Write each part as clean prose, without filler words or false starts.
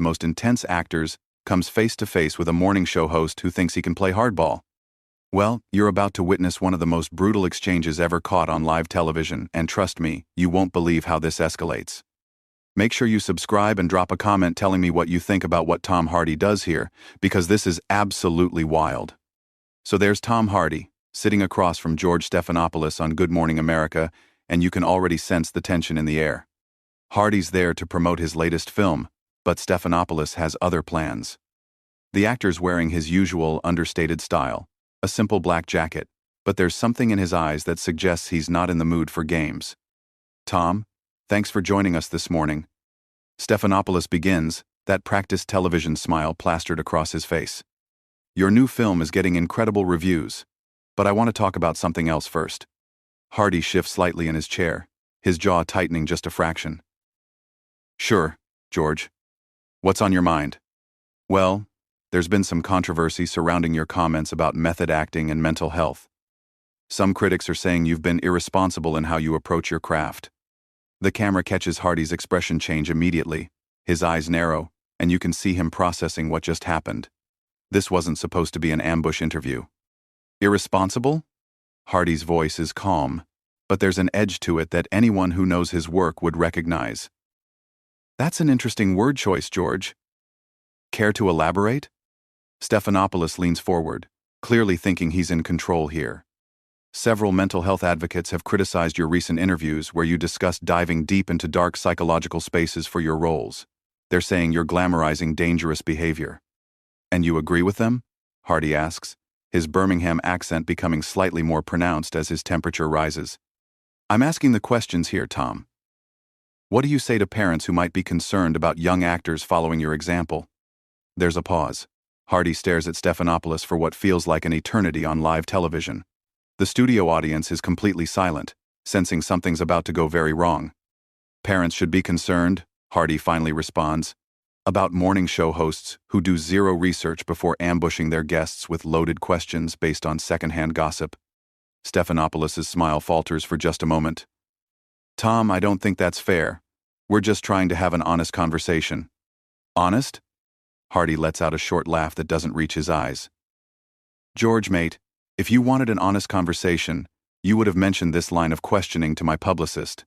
most intense actors, comes face to face with a morning show host who thinks he can play hardball. Well, you're about to witness one of the most brutal exchanges ever caught on live television, and trust me, you won't believe how this escalates. Make sure you subscribe and drop a comment telling me what you think about what Tom Hardy does here, because this is absolutely wild. So there's Tom Hardy, sitting across from George Stephanopoulos on Good Morning America, and you can already sense the tension in the air. Hardy's there to promote his latest film, but Stephanopoulos has other plans. The actor's wearing his usual understated style, a simple black jacket, but there's something in his eyes that suggests he's not in the mood for games. Tom, thanks for joining us this morning. Stephanopoulos begins, that practiced television smile plastered across his face. Your new film is getting incredible reviews, but I want to talk about something else first. Hardy shifts slightly in his chair, his jaw tightening just a fraction. Sure, George. What's on your mind? Well, there's been some controversy surrounding your comments about method acting and mental health. Some critics are saying you've been irresponsible in how you approach your craft. The camera catches Hardy's expression change immediately, his eyes narrow, and you can see him processing what just happened. This wasn't supposed to be an ambush interview. Irresponsible? Hardy's voice is calm, but there's an edge to it that anyone who knows his work would recognize. That's an interesting word choice, George. Care to elaborate? Stephanopoulos leans forward, clearly thinking he's in control here. Several mental health advocates have criticized your recent interviews where you discussed diving deep into dark psychological spaces for your roles. They're saying you're glamorizing dangerous behavior. And you agree with them? Hardy asks, his Birmingham accent becoming slightly more pronounced as his temperature rises. I'm asking the questions here, Tom. What do you say to parents who might be concerned about young actors following your example? There's a pause. Hardy stares at Stephanopoulos for what feels like an eternity on live television. The studio audience is completely silent, sensing something's about to go very wrong. Parents should be concerned, Hardy finally responds, about morning show hosts who do zero research before ambushing their guests with loaded questions based on secondhand gossip. Stephanopoulos' smile falters for just a moment. Tom, I don't think that's fair. We're just trying to have an honest conversation. Honest? Hardy lets out a short laugh that doesn't reach his eyes. George, mate, if you wanted an honest conversation, you would have mentioned this line of questioning to my publicist.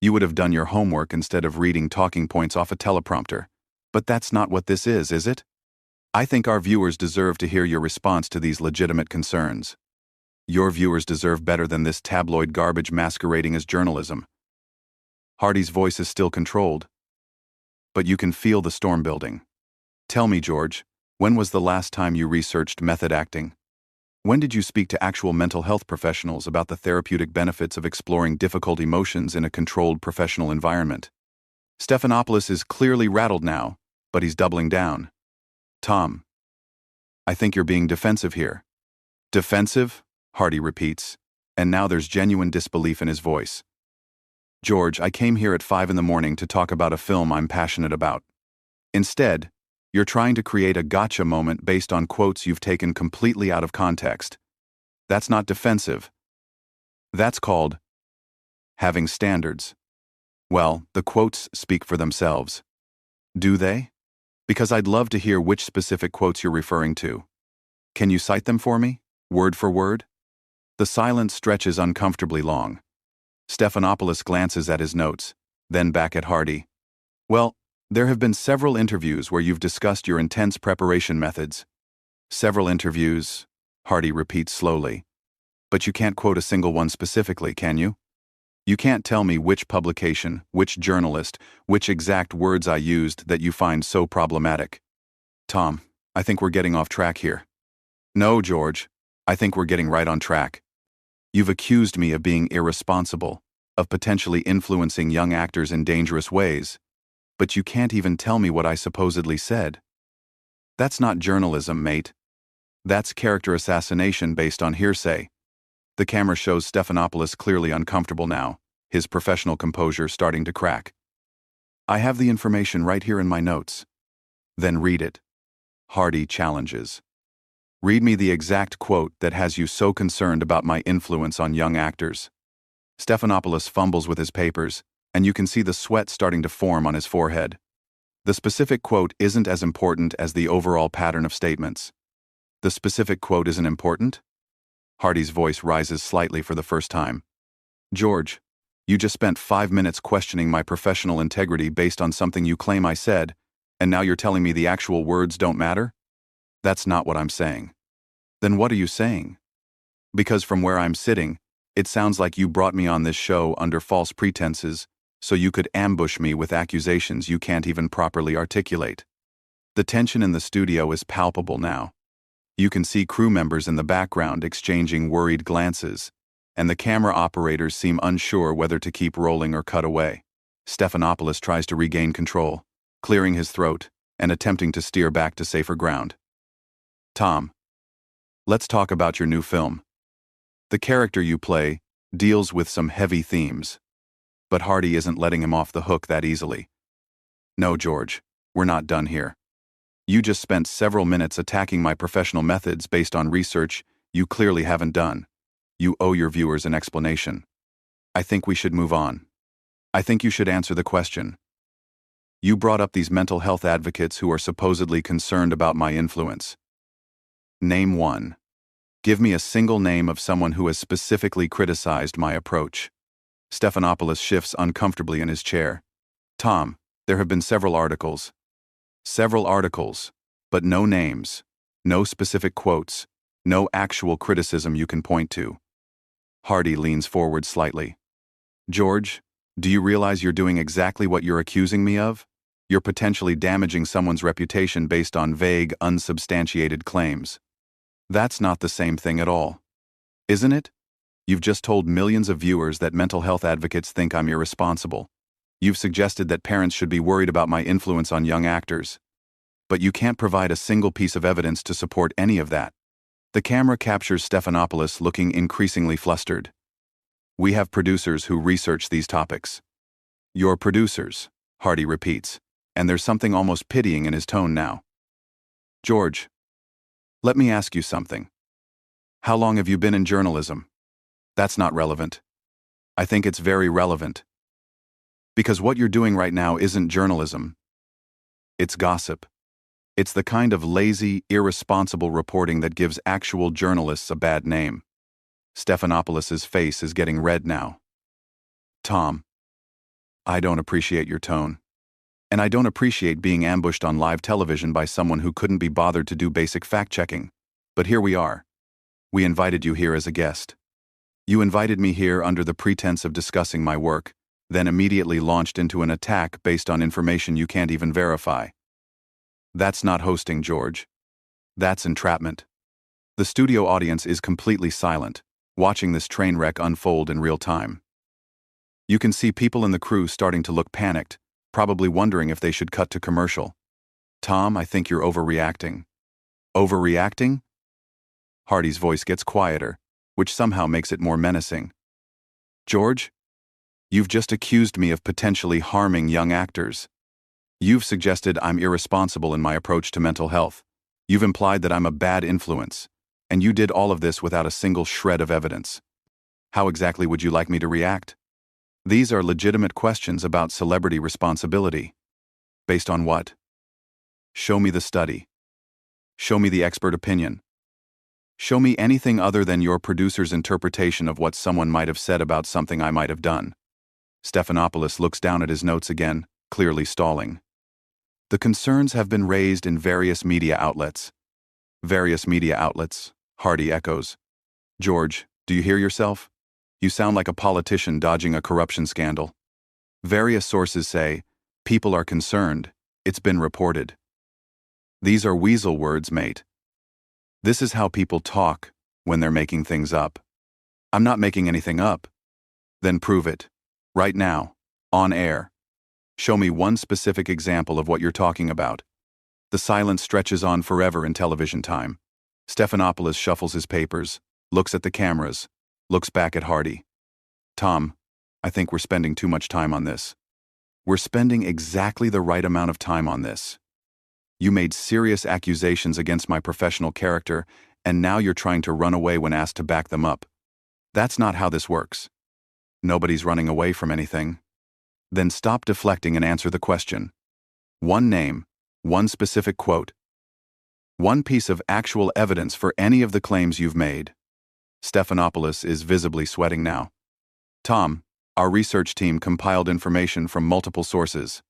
You would have done your homework instead of reading talking points off a teleprompter. But that's not what this is it? I think our viewers deserve to hear your response to these legitimate concerns. Your viewers deserve better than this tabloid garbage masquerading as journalism. Hardy's voice is still controlled, but you can feel the storm building. Tell me, George, when was the last time you researched method acting? When did you speak to actual mental health professionals about the therapeutic benefits of exploring difficult emotions in a controlled professional environment? Stephanopoulos is clearly rattled now, but he's doubling down. Tom, I think you're being defensive here. Defensive? Hardy repeats, and now there's genuine disbelief in his voice. George, I came here at 5 a.m. to talk about a film I'm passionate about. Instead, you're trying to create a gotcha moment based on quotes you've taken completely out of context. That's not defensive. That's called having standards. Well, the quotes speak for themselves. Do they? Because I'd love to hear which specific quotes you're referring to. Can you cite them for me, word for word? The silence stretches uncomfortably long. Stephanopoulos glances at his notes, then back at Hardy. Well, there have been several interviews where you've discussed your intense preparation methods. Several interviews, Hardy repeats slowly. But you can't quote a single one specifically, can you? You can't tell me which publication, which journalist, which exact words I used that you find so problematic. Tom, I think we're getting off track here. No, George, I think we're getting right on track. You've accused me of being irresponsible, of potentially influencing young actors in dangerous ways, but you can't even tell me what I supposedly said. That's not journalism, mate. That's character assassination based on hearsay. The camera shows Stephanopoulos clearly uncomfortable now, his professional composure starting to crack. I have the information right here in my notes. Then read it. Hardy challenges. Read me the exact quote that has you so concerned about my influence on young actors. Stephanopoulos fumbles with his papers, and you can see the sweat starting to form on his forehead. The specific quote isn't as important as the overall pattern of statements. The specific quote isn't important? Hardy's voice rises slightly for the first time. George, you just spent 5 minutes questioning my professional integrity based on something you claim I said, and now you're telling me the actual words don't matter? That's not what I'm saying. Then what are you saying? Because from where I'm sitting, it sounds like you brought me on this show under false pretenses, so you could ambush me with accusations you can't even properly articulate. The tension in the studio is palpable now. You can see crew members in the background exchanging worried glances, and the camera operators seem unsure whether to keep rolling or cut away. Stephanopoulos tries to regain control, clearing his throat and attempting to steer back to safer ground. Tom, let's talk about your new film. The character you play deals with some heavy themes, but Hardy isn't letting him off the hook that easily. No, George, we're not done here. You just spent several minutes attacking my professional methods based on research you clearly haven't done. You owe your viewers an explanation. I think we should move on. I think you should answer the question. You brought up these mental health advocates who are supposedly concerned about my influence. Name one. Give me a single name of someone who has specifically criticized my approach. Stephanopoulos shifts uncomfortably in his chair. Tom, there have been several articles. Several articles, but no names, no specific quotes, no actual criticism you can point to. Hardy leans forward slightly. George, do you realize you're doing exactly what you're accusing me of? You're potentially damaging someone's reputation based on vague, unsubstantiated claims. That's not the same thing at all. Isn't it? You've just told millions of viewers that mental health advocates think I'm irresponsible. You've suggested that parents should be worried about my influence on young actors. But you can't provide a single piece of evidence to support any of that. The camera captures Stephanopoulos looking increasingly flustered. We have producers who research these topics. Your producers, Hardy repeats, and there's something almost pitying in his tone now. George, let me ask you something. How long have you been in journalism? That's not relevant. I think it's very relevant. Because what you're doing right now isn't journalism. It's gossip. It's the kind of lazy, irresponsible reporting that gives actual journalists a bad name. Stephanopoulos' face is getting red now. Tom, I don't appreciate your tone. And I don't appreciate being ambushed on live television by someone who couldn't be bothered to do basic fact-checking. But here we are. We invited you here as a guest. You invited me here under the pretense of discussing my work, then immediately launched into an attack based on information you can't even verify. That's not hosting, George. That's entrapment. The studio audience is completely silent, watching this train wreck unfold in real time. You can see people in the crew starting to look panicked, probably wondering if they should cut to commercial. Tom, I think you're overreacting. Overreacting? Hardy's voice gets quieter, which somehow makes it more menacing. George, you've just accused me of potentially harming young actors. You've suggested I'm irresponsible in my approach to mental health. You've implied that I'm a bad influence, and you did all of this without a single shred of evidence. How exactly would you like me to react? These are legitimate questions about celebrity responsibility. Based on what? Show me the study. Show me the expert opinion. Show me anything other than your producer's interpretation of what someone might have said about something I might have done. Stephanopoulos looks down at his notes again, clearly stalling. The concerns have been raised in various media outlets. Various media outlets, Hardy echoes. George, do you hear yourself? You sound like a politician dodging a corruption scandal. Various sources say, people are concerned, it's been reported. These are weasel words, mate. This is how people talk when they're making things up. I'm not making anything up. Then prove it. Right now. On air. Show me one specific example of what you're talking about. The silence stretches on forever in television time. Stephanopoulos shuffles his papers, looks at the cameras, looks back at Hardy. Tom, I think we're spending too much time on this. We're spending exactly the right amount of time on this. You made serious accusations against my professional character, and now you're trying to run away when asked to back them up. That's not how this works. Nobody's running away from anything. Then stop deflecting and answer the question. One name, one specific quote, one piece of actual evidence for any of the claims you've made. Stephanopoulos is visibly sweating now. Tom, our research team compiled information from multiple sources.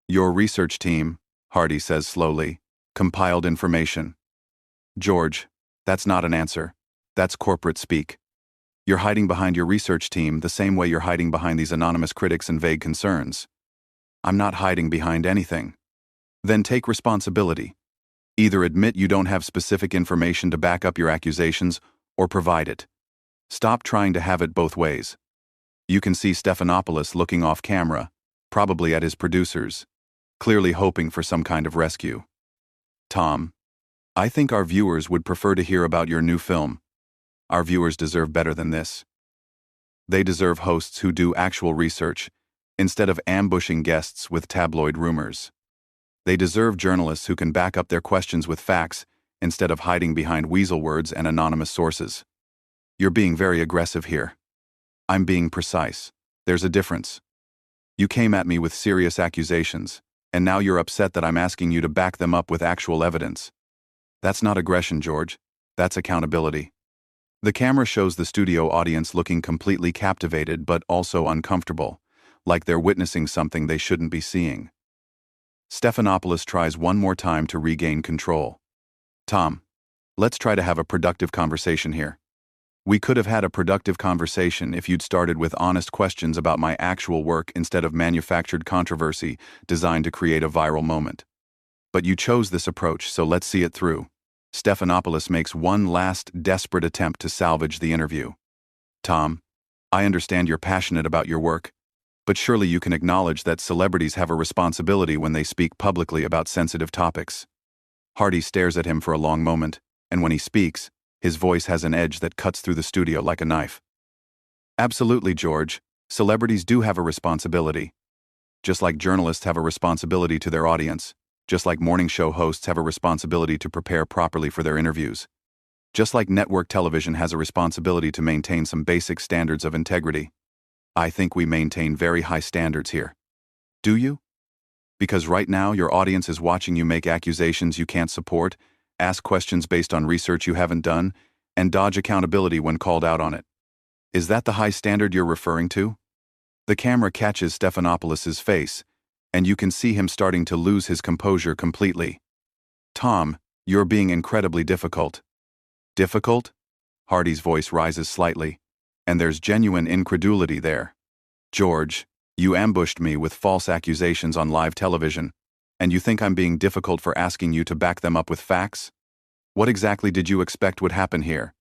Your research team, Hardy says slowly, compiled information. George, that's not an answer. That's corporate speak. You're hiding behind your research team the same way you're hiding behind these anonymous critics and vague concerns. I'm not hiding behind anything. Then take responsibility. Either admit you don't have specific information to back up your accusations, or provide it. Stop trying to have it both ways. You can see Stephanopoulos looking off camera, probably at his producers, clearly hoping for some kind of rescue. Tom, I think our viewers would prefer to hear about your new film. Our viewers deserve better than this. They deserve hosts who do actual research, instead of ambushing guests with tabloid rumors. They deserve journalists who can back up their questions with facts, instead of hiding behind weasel words and anonymous sources. You're being very aggressive here. I'm being precise. There's a difference. You came at me with serious accusations, and now you're upset that I'm asking you to back them up with actual evidence. That's not aggression, George. That's accountability. The camera shows the studio audience looking completely captivated but also uncomfortable, like they're witnessing something they shouldn't be seeing. Stephanopoulos tries one more time to regain control. Tom, let's try to have a productive conversation here. We could have had a productive conversation if you'd started with honest questions about my actual work instead of manufactured controversy designed to create a viral moment. But you chose this approach, so let's see it through. Stephanopoulos makes one last desperate attempt to salvage the interview. Tom, I understand you're passionate about your work, but surely you can acknowledge that celebrities have a responsibility when they speak publicly about sensitive topics. Hardy stares at him for a long moment, and when he speaks, his voice has an edge that cuts through the studio like a knife. Absolutely, George. Celebrities do have a responsibility. Just like journalists have a responsibility to their audience, just like morning show hosts have a responsibility to prepare properly for their interviews, just like network television has a responsibility to maintain some basic standards of integrity. I think we maintain very high standards here. Do you? Because right now your audience is watching you make accusations you can't support, ask questions based on research you haven't done, and dodge accountability when called out on it. Is that the high standard you're referring to? The camera catches Stephanopoulos' face, and you can see him starting to lose his composure completely. Tom, you're being incredibly difficult. Difficult? Hardy's voice rises slightly, and there's genuine incredulity there. George, you ambushed me with false accusations on live television, and you think I'm being difficult for asking you to back them up with facts? What exactly did you expect would happen here?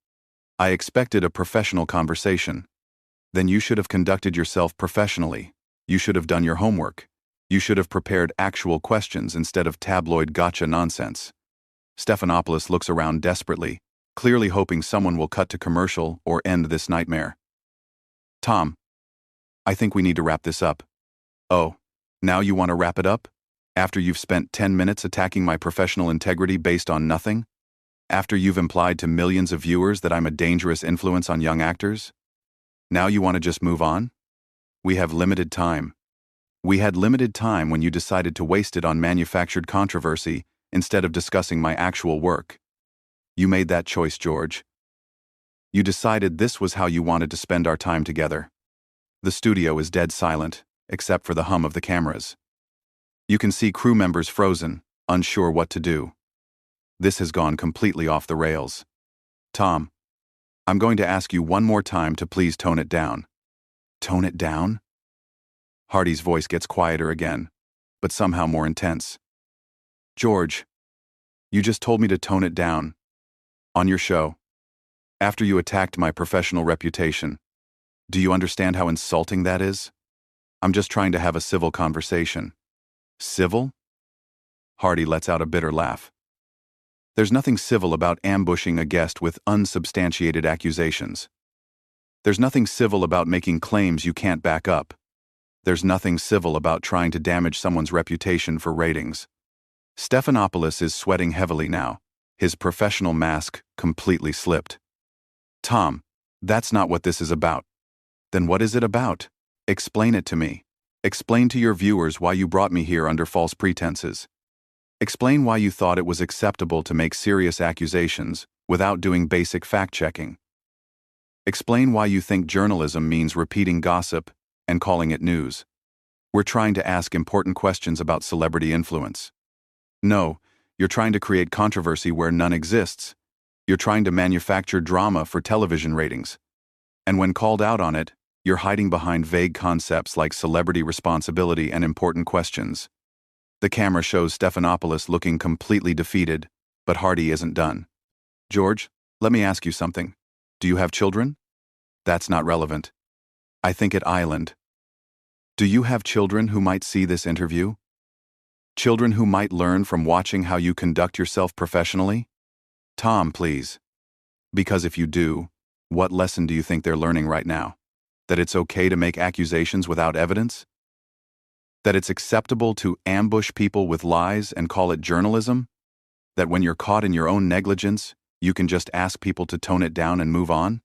I expected a professional conversation. Then you should have conducted yourself professionally. You should have done your homework. You should have prepared actual questions instead of tabloid gotcha nonsense. Stephanopoulos looks around desperately, clearly hoping someone will cut to commercial or end this nightmare. Tom, I think we need to wrap this up. Oh, now you want to wrap it up? After you've spent 10 minutes attacking my professional integrity based on nothing? After you've implied to millions of viewers that I'm a dangerous influence on young actors? Now you want to just move on? We have limited time. We had limited time when you decided to waste it on manufactured controversy instead of discussing my actual work. You made that choice, George. You decided this was how you wanted to spend our time together. The studio is dead silent, except for the hum of the cameras. You can see crew members frozen, unsure what to do. This has gone completely off the rails. Tom, I'm going to ask you one more time to please tone it down. Tone it down? Hardy's voice gets quieter again, but somehow more intense. George, you just told me to tone it down. On your show. After you attacked my professional reputation. Do you understand how insulting that is? I'm just trying to have a civil conversation. Civil? Hardy lets out a bitter laugh. There's nothing civil about ambushing a guest with unsubstantiated accusations. There's nothing civil about making claims you can't back up. There's nothing civil about trying to damage someone's reputation for ratings. Stephanopoulos is sweating heavily now, his professional mask completely slipped. Tom, that's not what this is about. Then what is it about? Explain it to me. Explain to your viewers why you brought me here under false pretenses. Explain why you thought it was acceptable to make serious accusations without doing basic fact-checking. Explain why you think journalism means repeating gossip and calling it news. We're trying to ask important questions about celebrity influence. No, you're trying to create controversy where none exists. You're trying to manufacture drama for television ratings. And when called out on it, you're hiding behind vague concepts like celebrity responsibility and important questions. The camera shows Stephanopoulos looking completely defeated, but Hardy isn't done. George, let me ask you something. Do you have children? That's not relevant. I think at Island. Do you have children who might see this interview? Children who might learn from watching how you conduct yourself professionally? Tom, please. Because if you do, what lesson do you think they're learning right now? That it's okay to make accusations without evidence? That it's acceptable to ambush people with lies and call it journalism? That when you're caught in your own negligence, you can just ask people to tone it down and move on?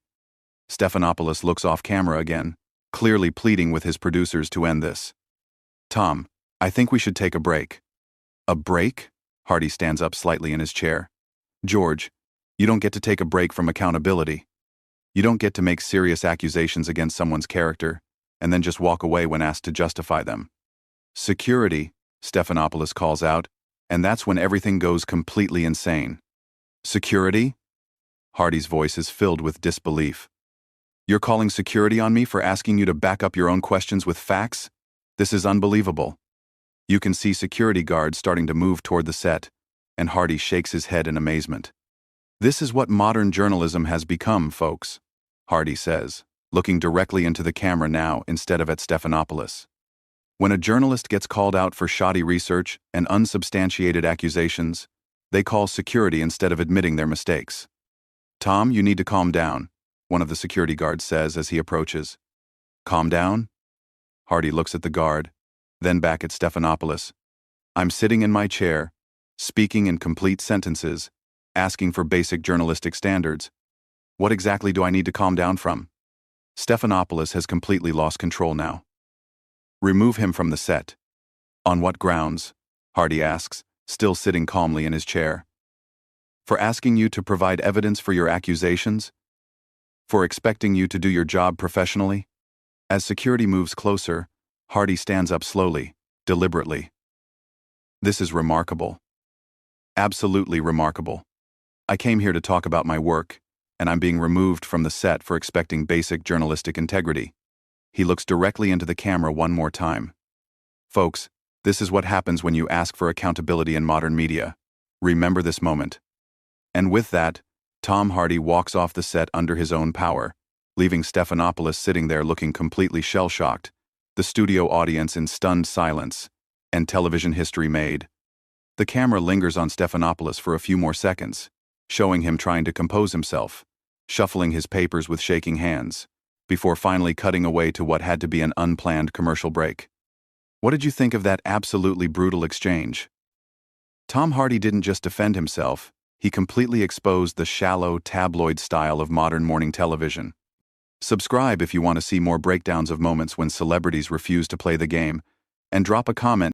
Stephanopoulos looks off camera again, clearly pleading with his producers to end this. Tom, I think we should take a break. A break? Hardy stands up slightly in his chair. George, you don't get to take a break from accountability. You don't get to make serious accusations against someone's character and then just walk away when asked to justify them. Security, Stephanopoulos calls out, and that's when everything goes completely insane. Security? Hardy's voice is filled with disbelief. You're calling security on me for asking you to back up your own questions with facts? This is unbelievable. You can see security guards starting to move toward the set, and Hardy shakes his head in amazement. This is what modern journalism has become, folks, Hardy says, looking directly into the camera now instead of at Stephanopoulos. When a journalist gets called out for shoddy research and unsubstantiated accusations, they call security instead of admitting their mistakes. Tom, you need to calm down, one of the security guards says as he approaches. Calm down? Hardy looks at the guard, then back at Stephanopoulos. I'm sitting in my chair, speaking in complete sentences, asking for basic journalistic standards. What exactly do I need to calm down from? Stephanopoulos has completely lost control now. Remove him from the set. On what grounds? Hardy asks, still sitting calmly in his chair. For asking you to provide evidence for your accusations? For expecting you to do your job professionally? As security moves closer, Hardy stands up slowly, deliberately. This is remarkable. Absolutely remarkable. I came here to talk about my work, and I'm being removed from the set for expecting basic journalistic integrity. He looks directly into the camera one more time. Folks, this is what happens when you ask for accountability in modern media. Remember this moment. And with that, Tom Hardy walks off the set under his own power, leaving Stephanopoulos sitting there looking completely shell-shocked, the studio audience in stunned silence, and television history made. The camera lingers on Stephanopoulos for a few more seconds, showing him trying to compose himself, shuffling his papers with shaking hands, before finally cutting away to what had to be an unplanned commercial break. What did you think of that absolutely brutal exchange? Tom Hardy didn't just defend himself, he completely exposed the shallow, tabloid style of modern morning television. Subscribe if you want to see more breakdowns of moments when celebrities refuse to play the game, and drop a comment